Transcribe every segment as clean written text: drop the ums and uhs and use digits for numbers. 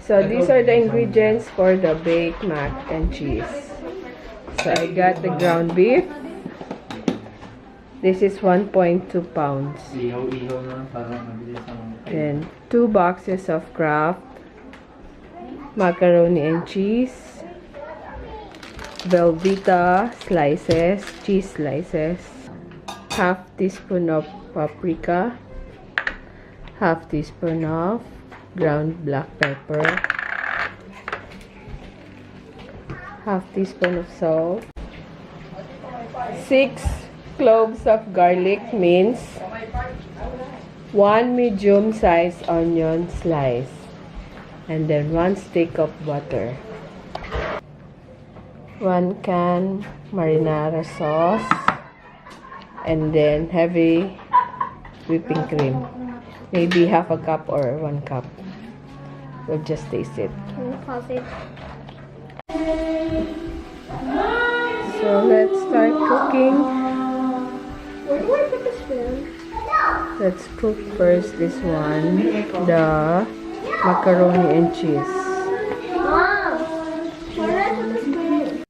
So these are the ingredients for the baked mac and cheese. So I got the ground beef. This is 1.2 pounds. Then 2 boxes of Kraft Macaroni and Cheese. Velveeta slices, cheese slices. Half teaspoon of paprika. Half teaspoon of ground black pepper. Half teaspoon of salt. 6 cloves of garlic minced. 1 medium-sized onion slice. And then 1 stick of butter. 1 can marinara sauce. And then heavy whipping cream. Maybe half a cup or 1 cup. We'll just taste it. Can you pause it? So let's start cooking. Where do I put the spoon? Let's cook first this one, the macaroni and cheese. Mom, where do I put the spoon?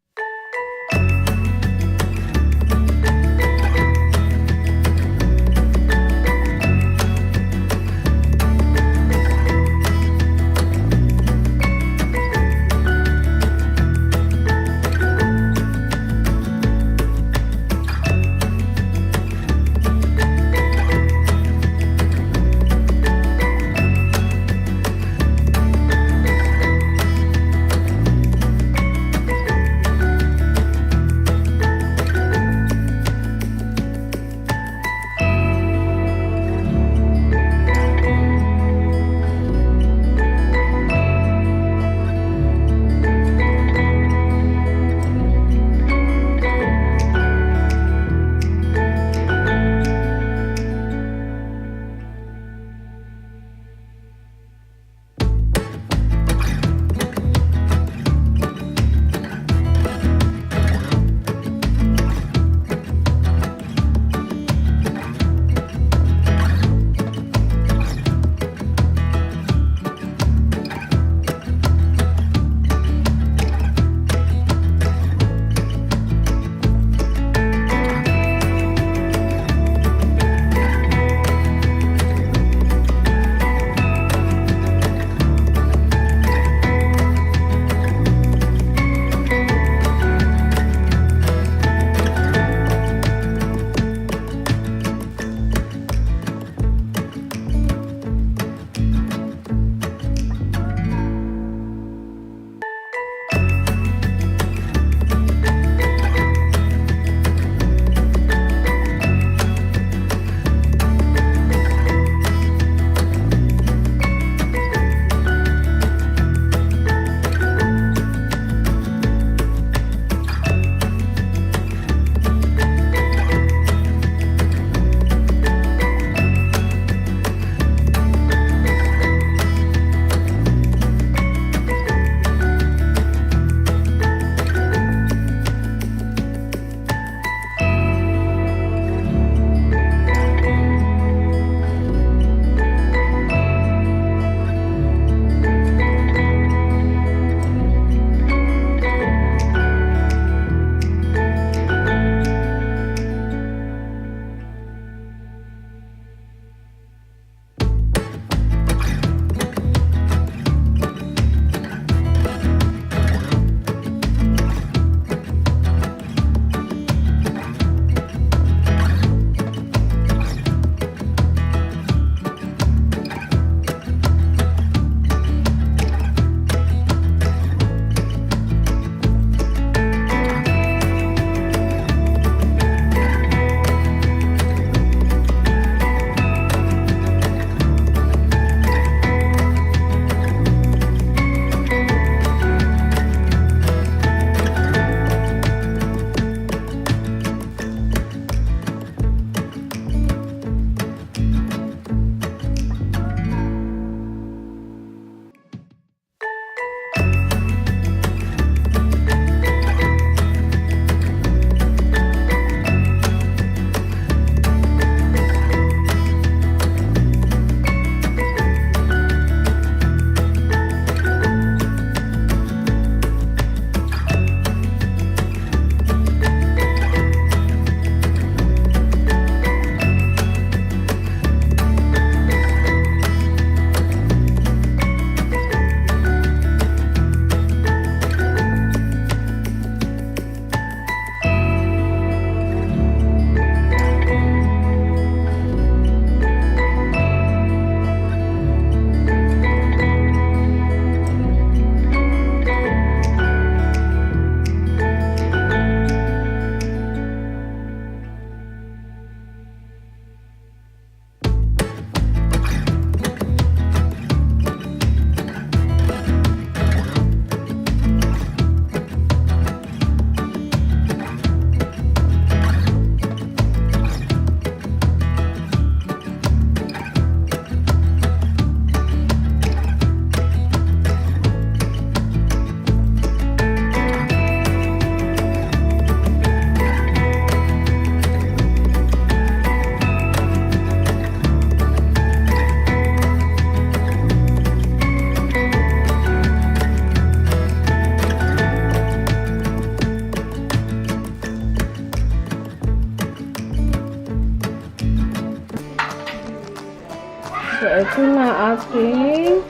ating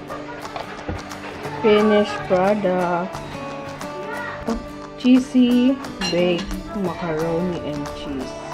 finished product. Cheesy baked macaroni and cheese.